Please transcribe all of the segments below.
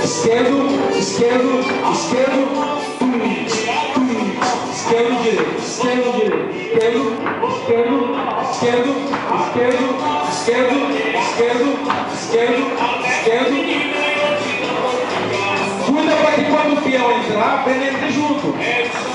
esquerdo, esquerdo, esquerdo, esquerdo, direito, esquerdo, direito, esquerdo, esquerdo, esquerdo, esquerdo, esquerdo, esquerdo, esquerdo, esquerdo. Cuida para que quando o peão entrar, penetre junto. Isso!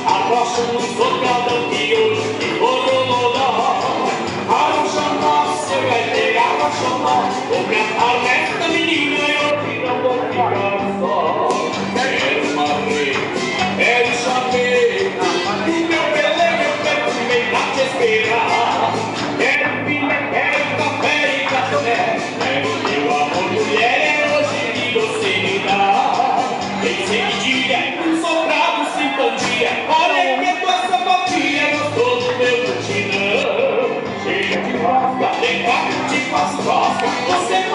Arrocha no socadão que hoje que rolou lá. Arrocha nossa, vai ter arrocha nó. Vou cantar nesta menina e hoje não vou ficar só. Quero uma vez, quero saber. O meu peleiro eu perfumei pra te esperar. Quero filha, quero café e café. Quero meu amor, mulher, é hoje que você me dá. Tem seguidilha, um sobrado sem pandilha. Olha que tua sapatilha gostou do meu mutirão. Cheia de rosca, vem cá, te faço rosca. Você